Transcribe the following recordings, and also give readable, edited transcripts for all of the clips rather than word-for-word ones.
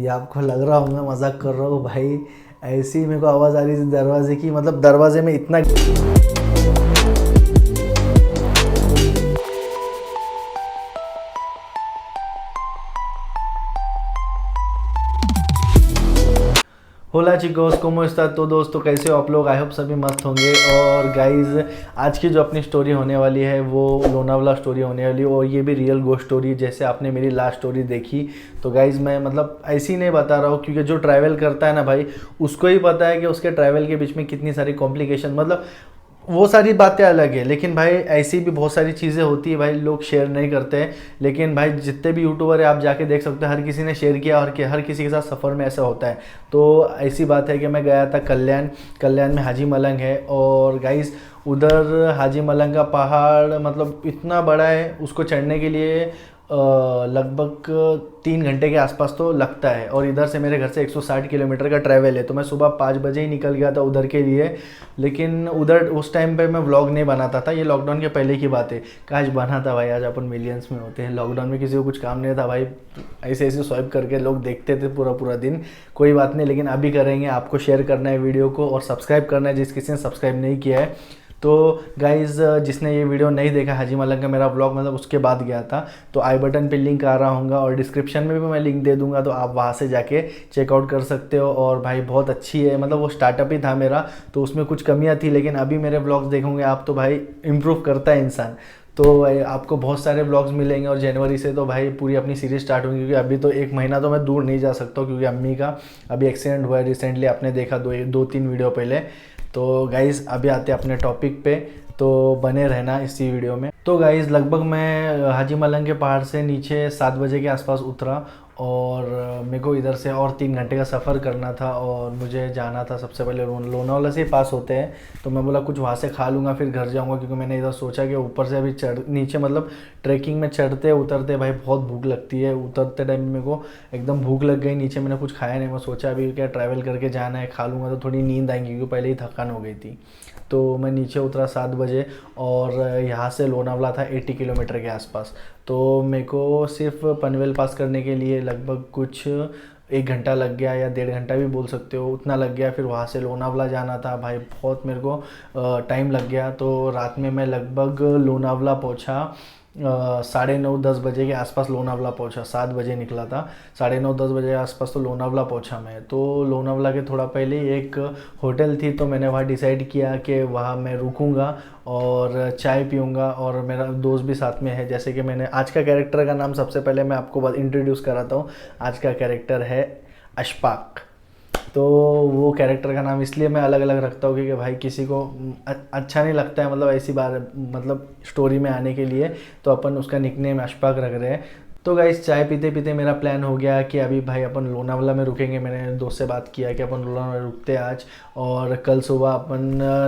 ये आपको लग रहा होगा मजाक कर रहा हूँ भाई, ऐसी मेरे को आवाज़ आ रही थी दरवाजे की, मतलब दरवाजे में इतना। होला चिकोस कोमो स्टा। तो दोस्तों कैसे हो आप लोग, आई होप सभी मस्त होंगे। और गाइज आज की जो अपनी स्टोरी होने वाली है वो लोनावला स्टोरी होने वाली है, और ये भी रियल गोस्ट स्टोरी, जैसे आपने मेरी लास्ट स्टोरी देखी। तो गाइज मैं मतलब ऐसी नहीं बता रहा हूँ, क्योंकि जो ट्रैवल करता है ना भाई, उसको ही पता है कि उसके ट्रैवल के बीच में कितनी सारी कॉम्प्लिकेशन, मतलब वो सारी बातें अलग है। लेकिन भाई ऐसी भी बहुत सारी चीज़ें होती है भाई, लोग शेयर नहीं करते हैं। लेकिन भाई जितने भी यूट्यूबर है आप जाके देख सकते हो, हर किसी ने शेयर किया, और हर किसी के साथ सफ़र में ऐसा होता है। तो ऐसी बात है कि मैं गया था कल्याण में हाजी मलंग है। और गाइस उधर हाजी मलंग का पहाड़ मतलब इतना बड़ा है, उसको चढ़ने के लिए लगभग 3 घंटे के आसपास तो लगता है। और इधर से मेरे घर से 160 किलोमीटर का ट्रैवल है। तो मैं सुबह 5 बजे ही निकल गया था उधर के लिए। लेकिन उधर उस टाइम पे मैं व्लॉग नहीं बनाता था, ये लॉकडाउन के पहले की बात है। काश बना था भाई, आज अपन मिलियंस में होते हैं। लॉकडाउन में किसी को कुछ काम नहीं था भाई, ऐसे ऐसे स्वाइप करके लोग देखते थे पूरा पूरा दिन। कोई बात नहीं, लेकिन अभी करेंगे। आपको शेयर करना है वीडियो को और सब्सक्राइब करना है जिस किसी ने सब्सक्राइब नहीं किया है। तो गाइज़ जिसने ये वीडियो नहीं देखा हाजी मलंग का मेरा ब्लॉग, मतलब उसके बाद गया था, तो आई बटन पे लिंक आ रहा होगा और डिस्क्रिप्शन में भी मैं लिंक दे दूंगा, तो आप वहाँ से जाके चेकआउट कर सकते हो। और भाई बहुत अच्छी है, मतलब वो स्टार्टअप ही था मेरा, तो उसमें कुछ कमियाँ थी, लेकिन अभी मेरे ब्लॉग्स देखोगे आप तो भाई इम्प्रूव करता है इंसान। तो आपको बहुत सारे ब्लॉग्स मिलेंगे। और जनवरी से तो भाई पूरी अपनी सीरीज़ स्टार्ट होगी, क्योंकि अभी तो 1 महीना तो मैं दूर नहीं जा सकता हूँ, क्योंकि अम्मी का अभी एक्सीडेंट हुआ है रिसेंटली, आपने देखा 2-3 वीडियो पहले। तो गाइज़ अभी आते हैं अपने टॉपिक पे, तो बने रहना इसी वीडियो में। तो गाइज़ लगभग मैं हाजी मलंग के पहाड़ से नीचे 7 बजे के आसपास उतरा। और मेरे को इधर से और 3 घंटे का सफ़र करना था, और मुझे जाना था सबसे पहले लोनावला से ही पास होते हैं। तो मैं बोला कुछ वहाँ से खा लूँगा फिर घर जाऊँगा, क्योंकि मैंने इधर सोचा कि ऊपर से अभी नीचे मतलब ट्रैकिंग में चढ़ते उतरते भाई बहुत भूख लगती है। उतरते टाइम मेरे को एकदम भूख लग गई, नीचे मैंने कुछ खाया नहीं। मैं सोचा अभी क्या ट्रैवल करके जाना है, खा लूँगा तो थोड़ी नींद आएगी, क्योंकि पहले ही थकान हो गई थी। तो मैं नीचे उतरा 7 बजे, और यहाँ से लोनावला था 80 किलोमीटर के आसपास। तो मेरे को सिर्फ पनवेल पास करने के लिए लगभग कुछ 1 घंटा लग गया, या 1.5 घंटा भी बोल सकते हो, उतना लग गया। फिर वहाँ से लोनावला जाना था भाई, बहुत मेरे को टाइम लग गया। तो रात में मैं लगभग लोनावला पहुँचा 9:30-10 बजे के आसपास लोनावला पहुंचा। 7 बजे निकला था, 9:30-10 बजे के आसपास तो लोनावला पहुंचा मैं। तो लोनावला के थोड़ा पहले एक होटल थी, तो मैंने वहाँ डिसाइड किया कि वहाँ मैं रुकूंगा और चाय पीऊँगा, और मेरा दोस्त भी साथ में है। जैसे कि मैंने आज का कैरेक्टर का नाम सबसे पहले मैं आपको इंट्रोड्यूस कराता हूँ। आज का कैरेक्टर है अशफाक। तो वो कैरेक्टर का नाम इसलिए मैं अलग अलग रखता हूँ, क्योंकि भाई किसी को अच्छा नहीं लगता है, मतलब ऐसी बार मतलब स्टोरी में आने के लिए, तो अपन उसका निकनेम अशफाक रख रहे हैं। तो गाइस चाय पीते पीते मेरा प्लान हो गया कि अभी भाई अपन लोनावला में रुकेंगे। मैंने दोस्त से बात किया कि अपन लोनावला में रुकते हैं आज, और कल सुबह अपन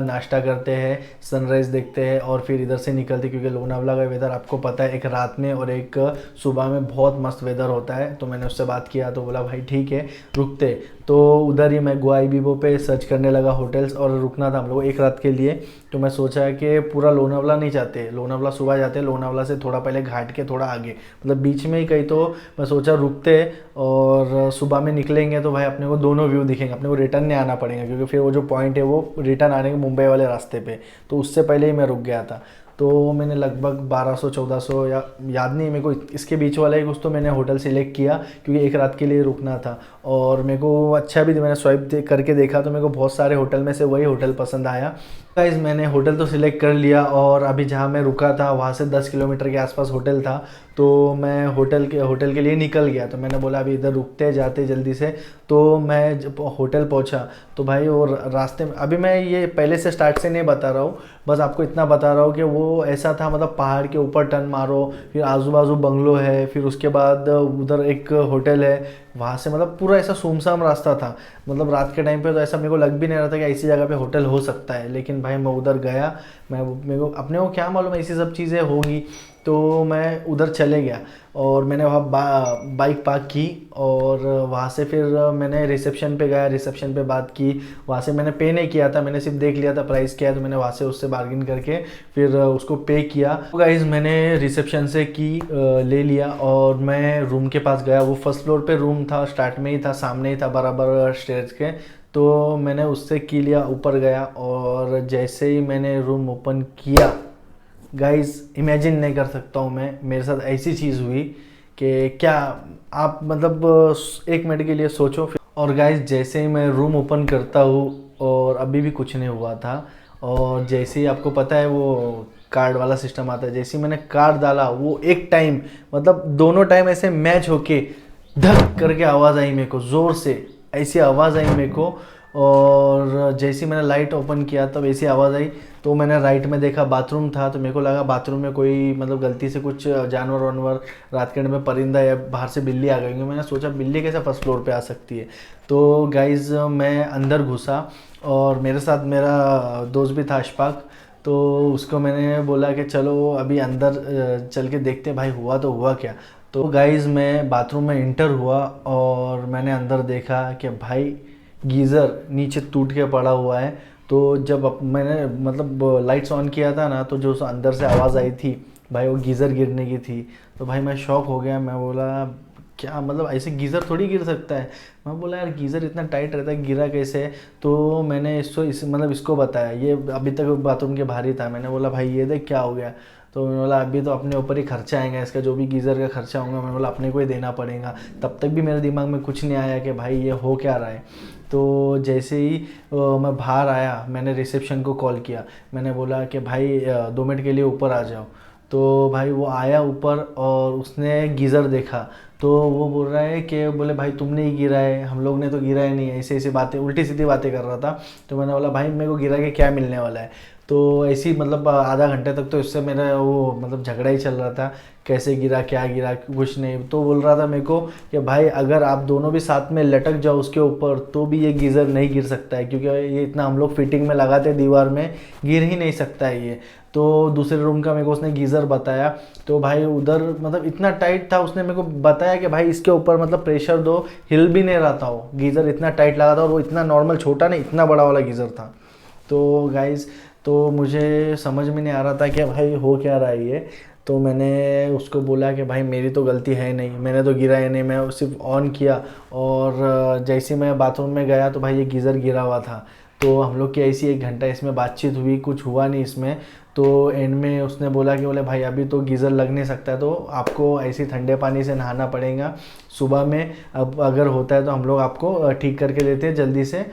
नाश्ता करते हैं, सनराइज़ देखते हैं, और फिर इधर से निकलते, क्योंकि लोनावला का वेदर आपको पता है, एक रात में और एक सुबह में बहुत मस्त वेदर होता है। तो मैंने उससे बात किया, तो बोला भाई ठीक है रुकते। तो उधर ही मैं गोआई बीबो पे सर्च करने लगा होटल्स, और रुकना था हम लोग 1 रात के लिए। तो मैं सोचा कि पूरा लोनावला नहीं जाते, लोनावला सुबह जाते, लोनावला से थोड़ा पहले घाट के थोड़ा आगे, मतलब बीच में ही कहीं। तो मैं सोचा रुकते, और सुबह में निकलेंगे तो भाई अपने को दोनों व्यू दिखेंगे, अपने को रिटर्न नहीं आना पड़ेगा, क्योंकि फिर वो जो पॉइंट है वो रिटर्न आने के मुंबई वाले रास्ते पे। तो उससे पहले ही मैं रुक गया था। तो मैंने लगभग 1200-1400 या याद नहीं मेरे को, इसके बीच वाला ही कुछ तो मैंने होटल सिलेक्ट किया, क्योंकि 1 रात के लिए रुकना था। और मेरे को अच्छा भी, मैंने स्वाइप करके देखा तो मेरे को बहुत सारे होटल में से वही होटल पसंद आया। गाइस मैंने होटल तो सिलेक्ट कर लिया, और अभी जहाँ मैं रुका था वहाँ से 10 किलोमीटर के आसपास होटल था। तो मैं होटल के लिए निकल गया। तो मैंने बोला अभी इधर रुकते जाते जल्दी से। तो मैं जब होटल पहुँचा, तो भाई वो रास्ते में, अभी मैं ये पहले से स्टार्ट से नहीं बता रहा हूँ, बस आपको इतना बता रहा हूँ कि वो ऐसा था, मतलब पहाड़ के ऊपर टर्न मारो, फिर आजू बाजू बंगलो है, फिर उसके बाद उधर एक होटल है, वहाँ से मतलब पूरा ऐसा सुमसाम रास्ता था। मतलब रात के टाइम पे तो ऐसा मेरे को लग भी नहीं रहा था कि ऐसी जगह पे होटल हो सकता है। लेकिन भाई मैं उधर गया, मेरे को अपने को क्या मालूम ऐसी सब चीज़ें होगी। तो मैं उधर चले गया और मैंने वहाँ बाइक पार्क की और वहाँ से फिर मैंने रिसेप्शन पे गया, रिसेप्शन पे बात की। वहाँ से मैंने पे नहीं किया था, मैंने सिर्फ देख लिया था प्राइस क्या है, तो मैंने वहाँ से उससे बार्गिन करके फिर उसको पे किया। तो गाइस मैंने रिसेप्शन से की ले लिया और मैं रूम के पास गया। वो फर्स्ट फ्लोर पे रूम था, स्टार्ट में ही था, सामने ही था बराबर स्टेज के। तो मैंने उससे की लिया, ऊपर गया और जैसे ही मैंने रूम ओपन किया, गाइस इमेजिन नहीं कर सकता हूँ मैं, मेरे साथ ऐसी चीज़ हुई कि क्या आप मतलब 1 मिनट के लिए सोचो। और गाइस जैसे ही मैं रूम ओपन करता हूँ और अभी भी कुछ नहीं हुआ था, और जैसे ही आपको पता है वो कार्ड वाला सिस्टम आता है, जैसे ही मैंने कार्ड डाला वो एक टाइम मतलब दोनों टाइम ऐसे मैच होके धक करके आवाज़ आई मेरे को, ज़ोर से ऐसी आवाज़ आई मेरे को। और जैसे ही मैंने लाइट ओपन किया तब ऐसी आवाज़ आई, तो मैंने राइट में देखा बाथरूम था, तो मेरे को लगा बाथरूम में कोई मतलब गलती से कुछ जानवर वानवर रात के टाइम में परिंदा या बाहर से बिल्ली आ गई होंगी। मैंने सोचा बिल्ली कैसे फर्स्ट फ्लोर पे आ सकती है। तो गाइज मैं अंदर घुसा और मेरे साथ मेरा दोस्त भी था अशफाक, तो उसको मैंने बोला कि चलो अभी अंदर चल के देखते भाई हुआ तो हुआ क्या। तो गाइज़ मैं बाथरूम में इंटर हुआ और मैंने अंदर देखा कि भाई गीज़र नीचे टूट के पड़ा हुआ है। तो जब मैंने मतलब लाइट्स ऑन किया था ना, तो जो अंदर से आवाज़ आई थी भाई वो गीज़र गिरने की थी। तो भाई मैं शॉक हो गया, मैं बोला क्या मतलब ऐसे गीज़र थोड़ी गिर सकता है। मैं बोला यार गीज़र इतना टाइट रहता है, गिरा कैसे। तो मैंने इसको बताया, ये अभी तक बाथरूम के बाहर ही था। मैंने बोला भाई ये देख क्या हो गया। तो मैंने बोला अभी तो अपने ऊपर ही खर्चा आएगा इसका, जो भी गीज़र का खर्चा होगा मैंने बोला अपने को ही देना पड़ेगा। तब तक भी मेरे दिमाग में कुछ नहीं आया कि भाई ये हो क्या रहा है। तो जैसे ही मैं बाहर आया, मैंने रिसेप्शन को कॉल किया, मैंने बोला कि भाई 2 मिनट के लिए ऊपर आ जाओ। तो भाई वो आया ऊपर और उसने गीज़र देखा। तो वो बोल रहा है कि बोले भाई तुमने ही गिरा है, हम लोग ने तो गिरा ही नहीं है, ऐसे ऐसे बातें उल्टी सीधी बातें कर रहा था। तो मैंने बोला भाई मेरे को गिरा के क्या मिलने वाला है। तो ऐसी मतलब आधा घंटे तक तो इससे मेरा वो मतलब झगड़ा ही चल रहा था, कैसे गिरा क्या गिरा कुछ नहीं। तो बोल रहा था मेरे को कि भाई अगर आप दोनों भी साथ में लटक जाओ उसके ऊपर तो भी ये गीज़र नहीं गिर सकता है, क्योंकि ये इतना हम लोग फिटिंग में लगाते दीवार में, गिर ही नहीं सकता है ये। तो दूसरे रूम का मेरे को उसने गीज़र बताया। तो भाई उधर मतलब इतना टाइट था, उसने मेरे को बताया कि भाई इसके ऊपर मतलब प्रेशर दो, हिल भी नहीं रहा था वो गीज़र, इतना टाइट लगा था। और वो इतना नॉर्मल छोटा नहीं, इतना बड़ा वाला गीज़र था। तो गाइज़ तो मुझे समझ में नहीं आ रहा था कि भाई हो क्या रहा है ये। तो मैंने उसको बोला कि भाई मेरी तो गलती है नहीं, मैंने तो गिरा ही नहीं, मैं सिर्फ ऑन किया। और जैसे मैं बाथरूम में गया तो भाई ये गीज़र गिरा हुआ था। तो हम लोग की ऐसी 1 घंटा इसमें बातचीत हुई, कुछ हुआ नहीं इसमें। तो एंड में उसने बोला कि बोले भाई अभी तो गीज़र लग नहीं सकता है, तो आपको ऐसे ठंडे पानी से नहाना पड़ेगा सुबह में। अब अगर होता है तो हम लोग आपको ठीक करके देते हैं जल्दी से।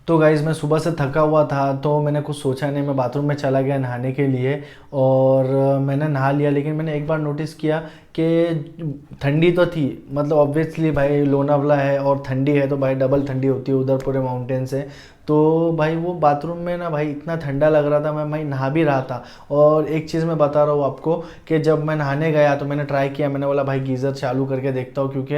तो गाइज़ मैं सुबह से थका हुआ था, तो मैंने कुछ सोचा नहीं, मैं बाथरूम में चला गया नहाने के लिए। और मैंने नहा लिया, लेकिन मैंने एक बार नोटिस किया कि ठंडी तो थी, मतलब ऑब्वियसली भाई लोनावला है और ठंडी है, तो भाई डबल ठंडी होती है उधर पूरे माउंटेन से। तो भाई वो बाथरूम में ना भाई इतना ठंडा लग रहा था, मैं भाई नहा भी रहा था। और एक चीज़ मैं बता रहा हूँ आपको कि जब मैं नहाने गया तो मैंने ट्राई किया, मैंने बोला भाई गीज़र चालू करके देखता हूँ, क्योंकि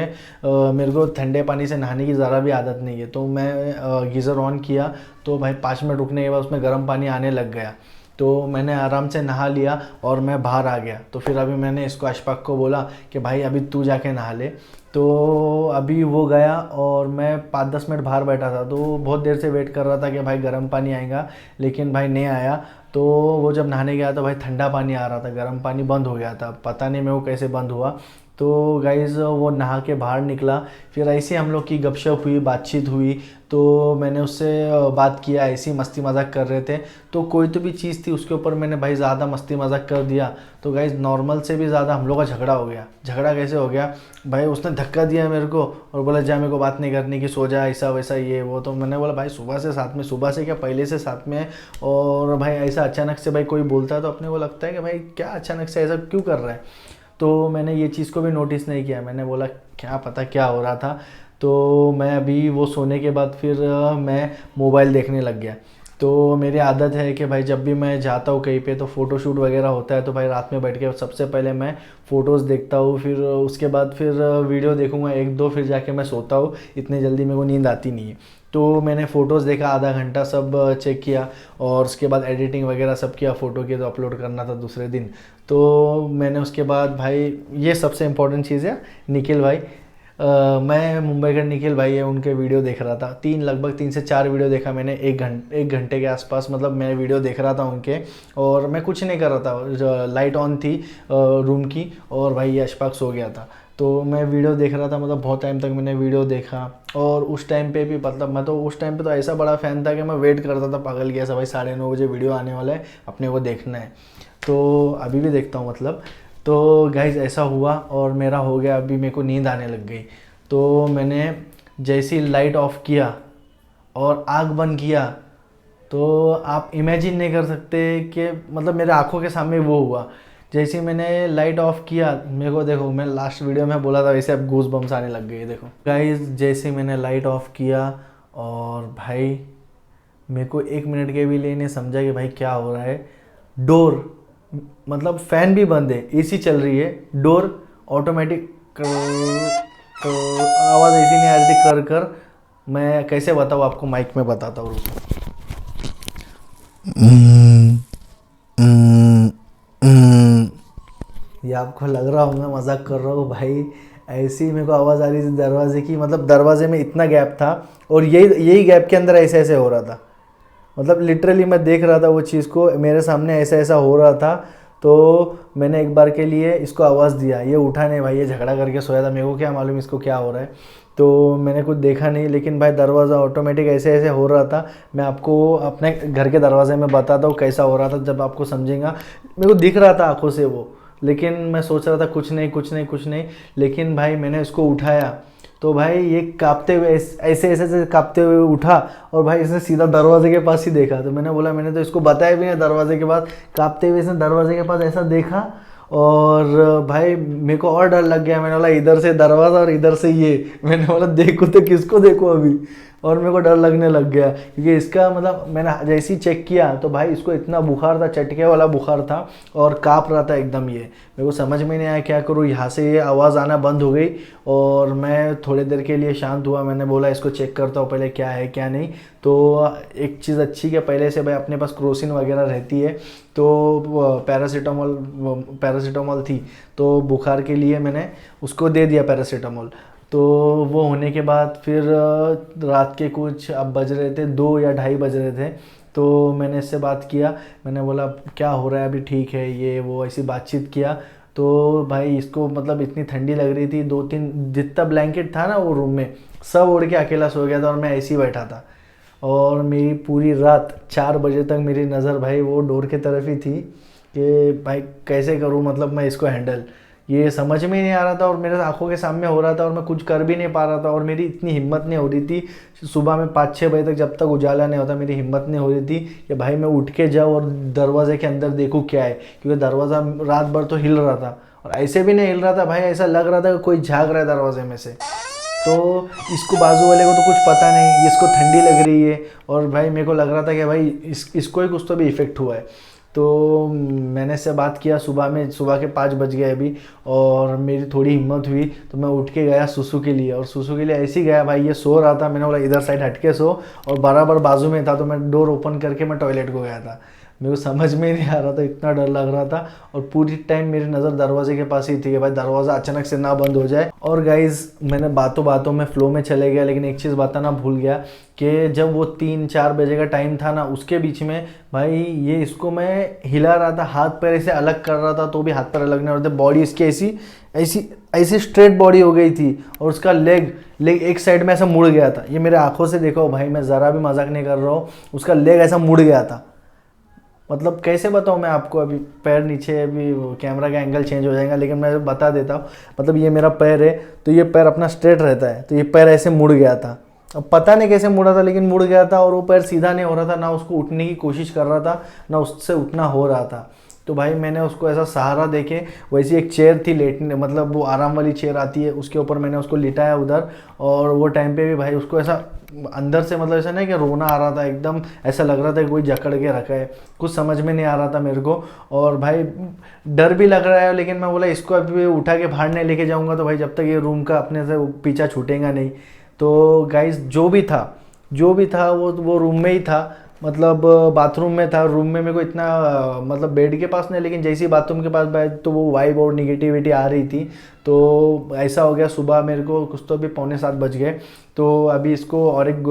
मेरे को ठंडे पानी से नहाने की ज़रा भी आदत नहीं है। तो मैं गीज़र ऑन किया, तो भाई 5 मिनट रुकने के बाद उसमें गर्म पानी आने लग गया। तो मैंने आराम से नहा लिया और मैं बाहर आ गया। तो फिर अभी मैंने इसको अशफाक को बोला कि भाई अभी तू जाके नहा ले। तो अभी वो गया और मैं 5-10 मिनट बाहर बैठा था, तो बहुत देर से वेट कर रहा था कि भाई गर्म पानी आएगा, लेकिन भाई नहीं आया। तो वो जब नहाने गया तो भाई ठंडा पानी आ रहा था, गर्म पानी बंद हो गया था, पता नहीं मेरे को कैसे बंद हुआ। तो गाइज़ वो नहा के बाहर निकला, फिर ऐसे हम लोग की गपशप हुई, बातचीत हुई। तो मैंने उससे बात किया, ऐसी मस्ती मजाक कर रहे थे। तो कोई तो भी चीज़ थी उसके ऊपर मैंने भाई ज़्यादा मस्ती मजाक कर दिया, तो गाइज़ नॉर्मल से भी ज़्यादा हम लोग का झगड़ा हो गया। झगड़ा कैसे हो गया भाई, उसने धक्का दिया मेरे को और बोला जा मेरे को बात नहीं करनी, कि सो जा, ऐसा वैसा ये वो। तो मैंने बोला भाई सुबह से साथ में, सुबह से क्या पहले से साथ में। और भाई ऐसा अचानक से भाई कोई बोलता है तो अपने को लगता है कि भाई क्या अचानक से ऐसा क्यों कर रहा है। तो मैंने ये चीज़ को भी नोटिस नहीं किया, मैंने बोला क्या पता क्या हो रहा था। तो मैं अभी वो सोने के बाद फिर मैं मोबाइल देखने लग गया। तो मेरी आदत है कि भाई जब भी मैं जाता हूँ कहीं पे तो फ़ोटोशूट वगैरह होता है तो भाई रात में बैठ के सबसे पहले मैं फ़ोटोज़ देखता हूँ, फिर उसके बाद फिर वीडियो देखूँगा एक दो, फिर जाके मैं सोता हूँ। इतनी जल्दी मेरे को नींद आती नहीं है। तो मैंने फ़ोटोज़ देखा आधा घंटा, सब चेक किया और उसके बाद एडिटिंग वगैरह सब किया, फ़ोटो की तो अपलोड करना था दूसरे दिन। तो मैंने उसके बाद भाई ये सबसे इम्पोर्टेंट चीज़ है, निखिल भाई, मैं मुंबई का निखिल भाई है, उनके वीडियो देख रहा था। लगभग 3 से 4 वीडियो देखा मैंने, 1 घंटे के आसपास, मतलब मैं वीडियो देख रहा था उनके। और मैं कुछ नहीं कर रहा था, लाइट ऑन थी रूम की, और भाई अशफाक सो गया था। तो मैं वीडियो देख रहा था, मतलब बहुत टाइम तक मैंने वीडियो देखा। और उस टाइम पे भी मतलब मैं तो उस टाइम पे तो ऐसा बड़ा फ़ैन था कि मैं वेट करता था पागल की ऐसा, भाई 9:30 बजे वीडियो आने वाला है, अपने को देखना है। तो अभी भी देखता हूँ मतलब। तो गाइज़ ऐसा हुआ और मेरा हो गया, अभी मेरे को नींद आने लग गई। तो मैंने जैसी लाइट ऑफ किया और आँख बंद किया, तो आप इमेजिन नहीं कर सकते कि मतलब मेरे आंखों के सामने वो हुआ। जैसे ही मैंने लाइट ऑफ किया, मेरे को देखो, मैं लास्ट वीडियो में बोला था वैसे अब गूज बम्स आने लग गए। देखो गाइज, जैसे मैंने लाइट ऑफ किया और भाई मेरे को 1 मिनट के भी लिए नहीं समझा कि भाई क्या हो रहा है। डोर, मतलब फ़ैन भी बंद है, एसी चल रही है, डोर ऑटोमेटिक आवाज़ ऐसी नहीं आ रही थी कर कर। मैं कैसे बताऊँ आपको, माइक में बताता हूँ। ये आपको लग रहा होगा मजाक कर रहा हूँ भाई, ऐसी मेरे को आवाज़ आ रही थी दरवाजे की। मतलब दरवाजे में इतना गैप था और यही गैप के अंदर ऐसे ऐसे हो रहा था। मतलब लिटरली मैं देख रहा था वो चीज़ को, मेरे सामने ऐसा ऐसा हो रहा था। तो मैंने एक बार के लिए इसको आवाज़ दिया, ये उठा नहीं भाई, ये झगड़ा करके सोया था, मेरे को क्या मालूम इसको क्या हो रहा है। तो मैंने कुछ देखा नहीं, लेकिन भाई दरवाज़ा ऑटोमेटिक ऐसे ऐसे हो रहा था। मैं आपको अपने घर के दरवाजे में बताता हूँ कैसा हो रहा था, जब आपको समझेगा। मेरे को दिख रहा था आंखों से वो, लेकिन मैं सोच रहा था कुछ नहीं कुछ नहीं कुछ नहीं। लेकिन भाई मैंने इसको उठाया तो भाई ये कांपते हुए ऐसे ऐसे ऐसे कांपते हुए उठा, और भाई इसने सीधा दरवाजे के पास ही देखा। तो मैंने बोला, मैंने तो इसको बताया भी नहीं, दरवाजे के पास कांपते हुए इसने दरवाजे के पास ऐसा देखा। और भाई मेरे को और डर लग गया। मैंने बोला इधर से दरवाज़ा और इधर से ये, मैंने बोला देखो तो किसको देखो अभी। और मेरे को डर लगने लग गया, क्योंकि इसका मतलब मैंने जैसे ही चेक किया तो भाई इसको इतना बुखार था, चटके वाला बुखार था, और काँप रहा था एकदम। ये मेरे को समझ में नहीं आया क्या करूँ। यहाँ से ये आवाज़ आना बंद हो गई और मैं थोड़ी देर के लिए शांत हुआ। मैंने बोला इसको चेक करता हूँ पहले क्या है क्या नहीं। तो एक चीज़ अच्छी कि पहले से भाई अपने पास क्रोसिन वगैरह रहती है, तो पैरासीटामोल थी, तो बुखार के लिए मैंने उसको दे दिया पैरासीटामोल। तो वो होने के बाद फिर रात के कुछ अब बज रहे थे 2 या 2:30 बज रहे थे। तो मैंने इससे बात किया, मैंने बोला क्या हो रहा है अभी, ठीक है ये वो, ऐसी बातचीत किया। तो भाई इसको मतलब इतनी ठंडी लग रही थी, 2-3 जितना ब्लैंकेट था ना वो रूम में सब ओढ़ के अकेला सो गया था, और मैं ऐसे ही बैठा था। और मेरी पूरी रात 4 बजे तक मेरी नज़र भाई वो डोर की तरफ ही थी कि भाई कैसे करूँ, मतलब मैं इसको हैंडल, ये समझ में ही नहीं आ रहा था। और मेरे आंखों के सामने हो रहा था और मैं कुछ कर भी नहीं पा रहा था। और मेरी इतनी हिम्मत नहीं हो रही थी, सुबह में 5-6 बजे तक जब तक उजाला नहीं होता, मेरी हिम्मत नहीं हो रही थी कि भाई मैं उठ के जाऊँ और दरवाजे के अंदर देखूँ क्या है, क्योंकि दरवाज़ा रात भर तो हिल रहा था, और ऐसे भी नहीं हिल रहा था भाई, ऐसा लग रहा था कि कोई झाँक रहा है दरवाजे में से। तो इसको बाजू वाले को तो कुछ पता नहीं, इसको ठंडी लग रही है, और भाई मेरे को लग रहा था कि भाई इसको ही कुछ तो भी इफ़ेक्ट हुआ है। तो मैंने इससे बात किया सुबह के 5 बज गए अभी, और मेरी थोड़ी हिम्मत हुई तो मैं उठ के गया सुसु के लिए। और सुसु के लिए ऐसे ही गया भाई, ये सो रहा था, मैंने बोला इधर साइड हट के सो, और बराबर बाजू में था, तो मैं डोर ओपन करके मैं टॉयलेट को गया था। मेरे को समझ में ही नहीं आ रहा था, इतना डर लग रहा था। और पूरी टाइम मेरी नज़र दरवाजे के पास ही थी कि भाई दरवाज़ा अचानक से ना बंद हो जाए। और गाइज़ मैंने बातों बातों में फ़्लो में चले गया, लेकिन एक चीज़ बताना भूल गया कि जब वो 3-4 बजे का टाइम था ना, उसके बीच में भाई ये इसको मैं हिला रहा था, हाथ पैर ऐसे अलग कर रहा था, तो भी हाथ पैर अलग नहीं हो रहे थे। बॉडी इसकी ऐसी ऐसी ऐसी स्ट्रेट बॉडी हो गई थी, और उसका लेग एक साइड में ऐसा मुड़ गया था। ये मेरे आंखों से देखो भाई, मैं ज़रा भी मजाक नहीं कर रहा हूँ, उसका लेग ऐसा मुड़ गया था। मतलब कैसे बताऊँ मैं आपको, अभी पैर नीचे, अभी कैमरा का एंगल चेंज हो जाएगा, लेकिन मैं बता देता हूँ। मतलब ये मेरा पैर है, तो ये पैर अपना स्ट्रेट रहता है, तो ये पैर ऐसे मुड़ गया था। अब पता नहीं कैसे मुड़ा था, लेकिन मुड़ गया था, और वो पैर सीधा नहीं हो रहा था, ना उसको उठने की कोशिश कर रहा था, ना उससे उठना हो रहा था। तो भाई मैंने उसको ऐसा सहारा देके, वैसी एक चेयर थी लेटने, मतलब वो आराम वाली चेयर आती है, उसके ऊपर मैंने उसको लिटाया उधर। और वो टाइम पे भी भाई उसको ऐसा अंदर से मतलब ऐसा नहीं कि रोना आ रहा था, एकदम ऐसा लग रहा था कि कोई जकड़ के रखा है, कुछ समझ में नहीं आ रहा था मेरे को। और भाई डर भी लग रहा है, लेकिन मैं बोला इसको अभी उठा के बाहर नहीं लेके जाऊंगा तो भाई जब तक ये रूम का अपने से पीछा छूटेगा नहीं। तो गाइस जो भी था वो रूम में ही था, मतलब बाथरूम में था। रूम में मेरे को इतना मतलब बेड के पास नहीं, लेकिन जैसे ही बाथरूम के पास बैठ तो वो वाइब और निगेटिविटी आ रही थी। तो ऐसा हो गया, सुबह मेरे को कुछ तो अभी 6:45 बज गए। तो अभी इसको और एक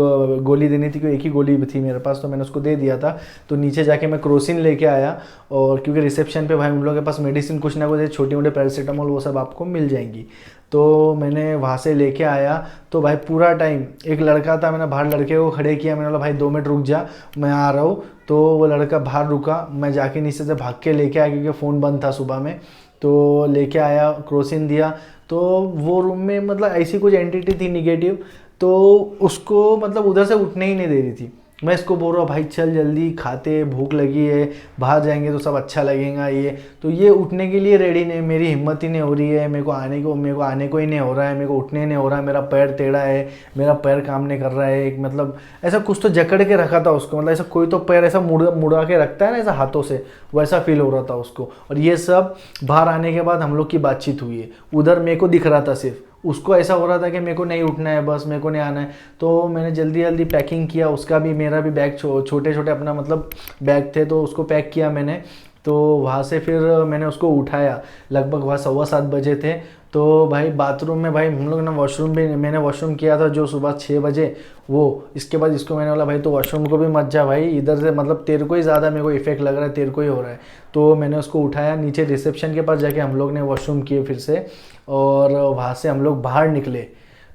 गोली देनी थी, क्योंकि एक ही गोली थी मेरे पास, तो मैंने उसको दे दिया था। तो नीचे जाके मैं क्रोसिन लेके आया, और क्योंकि रिसेप्शन पे भाई उन लोगों के पास मेडिसिन कुछ ना कुछ छोटी मोटी पैरासीटामोल वो सब आपको मिल जाएंगी। तो मैंने वहाँ से लेके आया। तो भाई पूरा टाइम एक लड़का था, मैंने बाहर लड़के को खड़े किया, मैंने बोला भाई 2 मिनट रुक जा, मैं आ रहा हूँ। तो वो लड़का बाहर रुका, मैं जाके नीचे से भाग के लेके आया, क्योंकि फ़ोन बंद था सुबह में। तो लेके आया, क्रोसिन दिया। तो वो रूम में मतलब ऐसी कुछ एंटिटी थी निगेटिव, तो उसको मतलब उधर से उठने ही नहीं दे रही थी। मैं इसको बोल रहा हूँ भाई चल जल्दी खाते, भूख लगी है, बाहर जाएंगे तो सब अच्छा लगेगा ये। तो ये उठने के लिए रेडी नहीं, मेरी हिम्मत ही नहीं हो रही है, मेरे को आने को ही नहीं हो रहा है, मेरे को उठने नहीं हो रहा है, मेरा पैर टेढ़ा है, मेरा पैर काम नहीं कर रहा है। एक मतलब ऐसा कुछ तो जकड़ के रखा था उसको, मतलब ऐसा कोई तो पैर ऐसा मुड़ा के रखता है ना ऐसा हाथों से, वैसा फील हो रहा था उसको। और ये सब बाहर आने के बाद हम लोग की बातचीत हुई है, उधर मेरे को दिख रहा था सिर्फ, उसको ऐसा हो रहा था कि मेरे को नहीं उठना है, बस मेरे को नहीं आना है। तो मैंने जल्दी जल्दी पैकिंग किया, उसका भी मेरा भी बैग छोटे छोटे अपना मतलब बैग थे, तो उसको पैक किया मैंने। तो वहाँ से फिर मैंने उसको उठाया, लगभग वहाँ 7:15 बजे थे। तो भाई बाथरूम में भाई हम लोग ने वॉशरूम भी, मैंने वॉशरूम किया था जो सुबह 6 बजे वो। इसके बाद इसको मैंने बोला भाई तो वॉशरूम को भी मत जा भाई, इधर से मतलब तेरे को ही ज़्यादा मेरे को इफेक्ट लग रहा है, तेरे को ही हो रहा है। तो मैंने उसको उठाया, नीचे रिसेप्शन के पास जाके हम लोग ने वॉशरूम किए फिर से, और वहाँ से हम लोग बाहर निकले।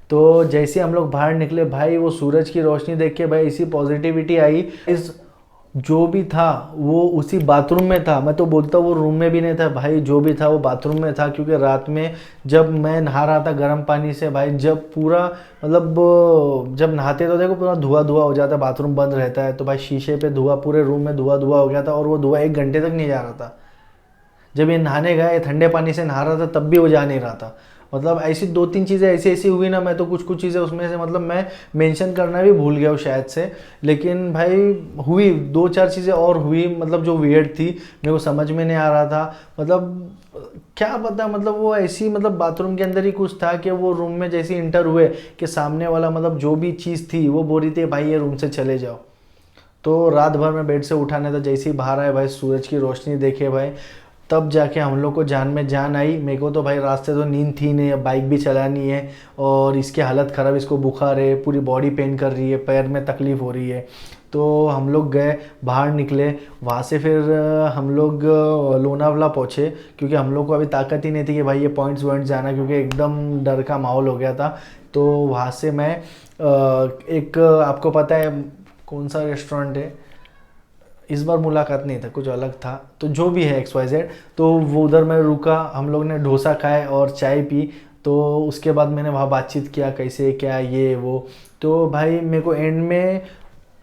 तो जैसे हम लोग बाहर निकले भाई, वो सूरज की रोशनी देख के भाई ऐसी पॉजिटिविटी आई। इस जो भी था वो उसी बाथरूम में था, मैं तो बोलता हूँ वो रूम में भी नहीं था भाई, जो भी था वो बाथरूम में था। क्योंकि रात में जब मैं नहा रहा था गर्म पानी से भाई, जब पूरा मतलब जब नहाते तो देखो पूरा धुआं धुआं हो जाता है, बाथरूम बंद रहता है, तो भाई शीशे पे धुआं, पूरे रूम में धुआं धुआं हो गया था। और वो धुआं 1 घंटे तक नहीं जा रहा था। जब ये नहाने गए, ठंडे पानी से नहा रहा था, तब भी वो जा नहीं रहा था। मतलब ऐसी 2-3 चीज़ें ऐसी ऐसी हुई ना, मैं तो कुछ कुछ चीज़ें उसमें से मतलब मैं मेंशन करना भी भूल गया हूँ शायद से। लेकिन भाई हुई 2-4 चीज़ें और हुई, मतलब जो वियर्ड थी, मेरे को समझ में नहीं आ रहा था। मतलब क्या पता, मतलब वो ऐसी मतलब बाथरूम के अंदर ही कुछ था कि वो रूम में जैसे इंटर हुए कि सामने वाला मतलब जो भी चीज़ थी वो बोल रही थी भाई ये रूम से चले जाओ। तो रात भर में बेड से उठाने था, जैसे ही बाहर आए भाई सूरज की रोशनी देखे भाई, तब जाके हम लोग को जान में जान आई। मेरे को तो भाई रास्ते तो नींद थी नहीं, बाइक भी चलानी है, और इसकी हालत ख़राब, इसको बुखार है, पूरी बॉडी पेन कर रही है, पैर में तकलीफ़ हो रही है। तो हम लोग गए, बाहर निकले, वहाँ से फिर हम लोग लोनावला पहुँचे, क्योंकि हम लोग को अभी ताकत ही नहीं थी कि भाई ये पॉइंट्स वॉइंट्स जाना, क्योंकि एकदम डर का माहौल हो गया था। तो वहाँ से मैं एक आपको पता है कौन सा रेस्टोरेंट है, इस बार मुलाकात नहीं था, कुछ अलग था, तो जो भी है XYZ। तो वो उधर मैं रुका, हम लोग ने डोसा खाए और चाय पी। तो उसके बाद मैंने वहाँ बातचीत किया कैसे क्या ये वो। तो भाई मेरे को एंड में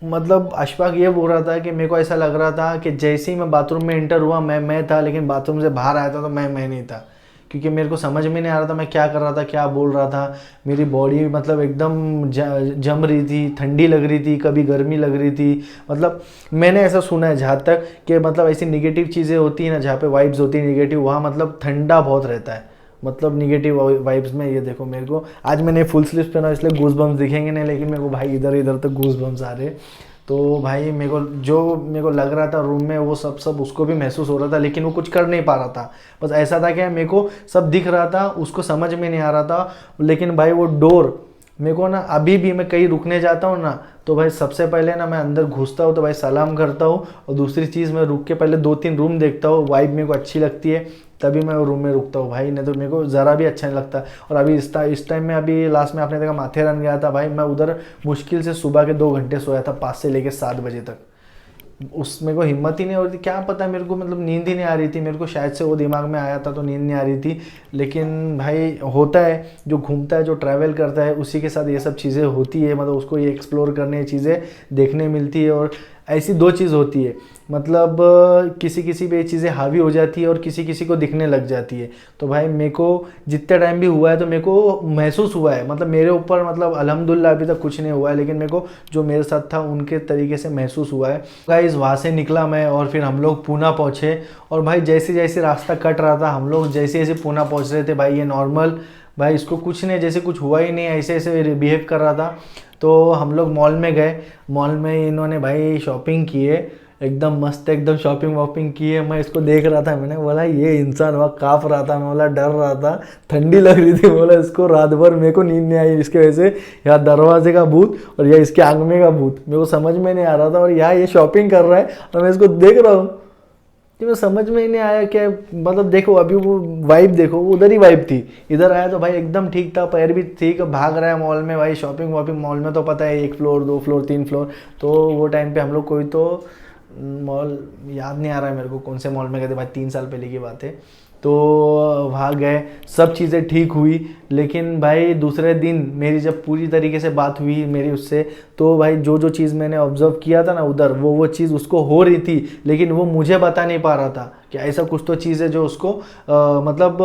मतलब अशफाक ये बोल रहा था कि मेरे को ऐसा लग रहा था कि जैसे ही मैं बाथरूम में इंटर हुआ मैं था, लेकिन बाथरूम से बाहर आया था तो मैं नहीं था। क्योंकि मेरे को समझ में नहीं आ रहा था मैं क्या कर रहा था, क्या बोल रहा था। मेरी बॉडी मतलब एकदम जम रही थी, ठंडी लग रही थी, कभी गर्मी लग रही थी। मतलब मैंने ऐसा सुना है जहाँ तक कि मतलब ऐसी निगेटिव चीज़ें होती हैं ना, जहाँ पे वाइब्स होती है निगेटिव, वहाँ मतलब ठंडा बहुत रहता है, मतलब निगेटिव वाइब्स में। ये देखो मेरे को आज मैंने फुल स्लीव्स पहना इसलिए गूज बम्स दिखेंगे नहीं, लेकिन मेरे को भाई इधर इधर तक गूज बम्स आ रहे। तो भाई मेरे को लग रहा था रूम में वो सब उसको भी महसूस हो रहा था, लेकिन वो कुछ कर नहीं पा रहा था। बस ऐसा था कि मेरे को सब दिख रहा था, उसको समझ में नहीं आ रहा था। लेकिन भाई वो डोर मेरे को ना, अभी भी मैं कहीं रुकने जाता हूँ ना, तो भाई सबसे पहले ना मैं अंदर घुसता हूँ तो भाई सलाम करता हूँ, और दूसरी चीज़ मैं रुक के पहले 2-3 रूम देखता हूँ, वाइब मेरे को अच्छी लगती है तभी मैं रूम में रुकता हूँ भाई, नहीं तो मेरे को ज़रा भी अच्छा नहीं लगता। और अभी इस टाइम में अभी लास्ट में आपने देखा माथेरान गया था भाई, मैं उधर मुश्किल से सुबह के 2 घंटे सोया था, 5 से लेकर 7 बजे तक। उसमें को हिम्मत ही नहीं हो रही थी, क्या पता मेरे को मतलब नींद ही नहीं आ रही थी, मेरे को शायद से वो दिमाग में आया था तो नींद नहीं आ रही थी। लेकिन भाई होता है, जो घूमता है जो ट्रैवल करता है उसी के साथ ये सब चीज़ें होती है, मतलब उसको ये एक्सप्लोर करने चीज़ें देखने मिलती है। और ऐसी 2 चीज़ होती है, मतलब किसी किसी पे ये चीज़ें हावी हो जाती है और किसी किसी को दिखने लग जाती है। तो भाई मेरे को जितने टाइम भी हुआ है तो मेरे को महसूस हुआ है, मतलब मेरे ऊपर मतलब अल्हम्दुलिल्लाह अभी तक कुछ नहीं हुआ है, लेकिन मेरे को जो मेरे साथ था उनके तरीके से महसूस हुआ है। गाइस वहाँ से निकला मैं और फिर हम लोग पूना पहुँचे। और भाई जैसे जैसे रास्ता कट रहा था, हम लोग जैसे जैसे पूना पहुँच रहे थे, भाई ये नॉर्मल, भाई इसको कुछ नहीं, जैसे कुछ हुआ ही नहीं, ऐसे ऐसे बिहेव कर रहा था। तो हम लोग मॉल में गए, मॉल में इन्होंने भाई शॉपिंग किए, एकदम मस्त, एकदम शॉपिंग वॉपिंग की है। मैं इसको देख रहा था, मैंने बोला ये इंसान वहाँ काँप रहा था, मैं बोला डर रहा था, ठंडी लग रही थी, बोला इसको रात भर मेरे को नींद नहीं आई इसके वजह से, या दरवाजे का भूत और या इसके आंख में का भूत, मेरे को समझ में नहीं आ रहा था। और यहाँ ये शॉपिंग कर रहा है और मैं इसको देख रहा हूँ कि मैं समझ में ही नहीं आया क्या, मतलब देखो अभी वो वाइब देखो, उधर ही वाइब थी, इधर आया तो भाई एकदम ठीक था, पैर भी ठीक, भाग रहा है मॉल में भाई, शॉपिंग वॉपिंग मॉल में तो पता है 1 फ्लोर 2 फ्लोर 3 फ्लोर। तो वो टाइम पे हम लोग कोई तो मॉल याद नहीं आ रहा है मेरे को कौन से मॉल में गए थे भाई, 3 साल पहले की बात है। तो वहाँ गए, सब चीज़ें ठीक हुई। लेकिन भाई दूसरे दिन मेरी जब पूरी तरीके से बात हुई मेरी उससे, तो भाई जो जो चीज़ मैंने ऑब्जर्व किया था ना उधर, वो चीज़ उसको हो रही थी, लेकिन वो मुझे बता नहीं पा रहा था कि ऐसा कुछ तो चीज़ है जो उसको मतलब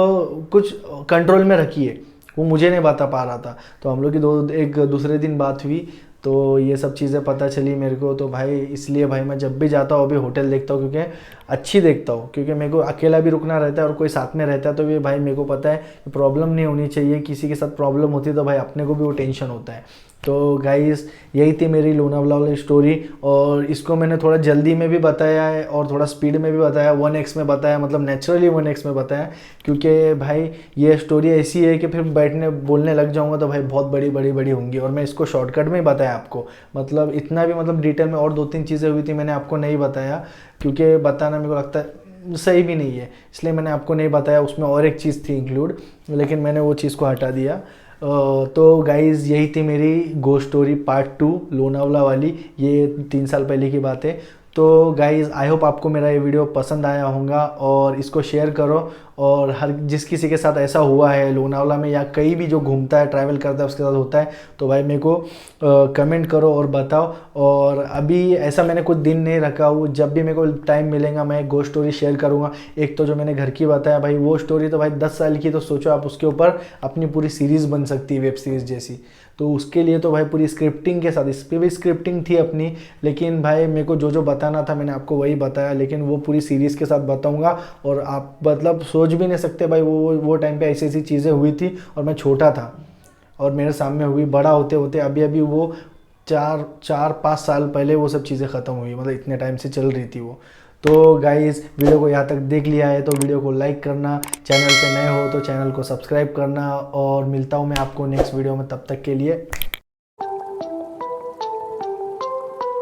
कुछ कंट्रोल में रखी है, वो मुझे नहीं बता पा रहा था। तो हम लोग की एक दूसरे दिन बात हुई, तो ये सब चीज़ें पता चली मेरे को। तो भाई इसलिए भाई मैं जब भी जाता हूँ अभी होटल देखता हूँ, क्योंकि अच्छी देखता हूँ, क्योंकि मेरे को अकेला भी रुकना रहता है और कोई साथ में रहता है, तो ये भाई मेरे को पता है कि प्रॉब्लम नहीं होनी चाहिए, किसी के साथ प्रॉब्लम होती है तो भाई अपने को भी वो टेंशन होता है। तो गाइस यही थी मेरी लोनावला वाली स्टोरी, और इसको मैंने थोड़ा जल्दी में भी बताया है और थोड़ा स्पीड में भी बताया, 1x में बताया, मतलब नेचुरली 1x में बताया, क्योंकि भाई ये स्टोरी ऐसी है कि फिर बैठने बोलने लग जाऊंगा तो भाई बहुत बड़ी बड़ी बड़ी होंगी, और मैं इसको शॉर्टकट में ही बताया आपको, मतलब इतना भी मतलब डिटेल में, और 2-3 चीज़ें हुई थी मैंने आपको नहीं बताया, क्योंकि बताना मेरे को लगता है सही भी नहीं है, इसलिए मैंने आपको नहीं बताया। उसमें और एक चीज़ थी इंक्लूड, लेकिन मैंने वो चीज़ को हटा दिया। तो गाइज़ यही थी मेरी गो स्टोरी पार्ट 2 लोनावला वाली, ये 3 साल पहले की बात है। तो गाइज़ आई होप आपको मेरा ये वीडियो पसंद आया होगा, और इसको शेयर करो, और हर जिस किसी के साथ ऐसा हुआ है लोनावला में या कहीं भी जो घूमता है ट्रैवल करता है उसके साथ होता है, तो भाई मेरे को कमेंट करो और बताओ। और अभी ऐसा मैंने कुछ दिन नहीं रखा हूँ, जब भी मेरे को टाइम मिलेगा मैं गो स्टोरी शेयर करूँगा। एक तो जो मैंने घर की बताया भाई, वो स्टोरी तो भाई 10 साल की, तो सोचो आप उसके ऊपर अपनी पूरी सीरीज़ बन सकती है, वेब सीरीज़ जैसी। तो उसके लिए तो भाई पूरी स्क्रिप्टिंग के साथ, इस पर भी स्क्रिप्टिंग थी अपनी, लेकिन भाई मेरे को जो जो बताना था मैंने आपको वही बताया, लेकिन वो पूरी सीरीज़ के साथ बताऊंगा। और आप मतलब सोच भी नहीं सकते भाई, वो टाइम पे ऐसी ऐसी चीज़ें हुई थी और मैं छोटा था और मेरे सामने हुई, बड़ा होते होते अभी अभी वो 4-5 साल पहले वो सब चीज़ें ख़त्म हुई, मतलब इतने टाइम से चल रही थी वो। तो गाइज़ वीडियो को यहाँ तक देख लिया है तो वीडियो को लाइक करना, चैनल पे नए हो तो चैनल को सब्सक्राइब करना, और मिलता हूँ मैं आपको नेक्स्ट वीडियो में, तब तक के लिए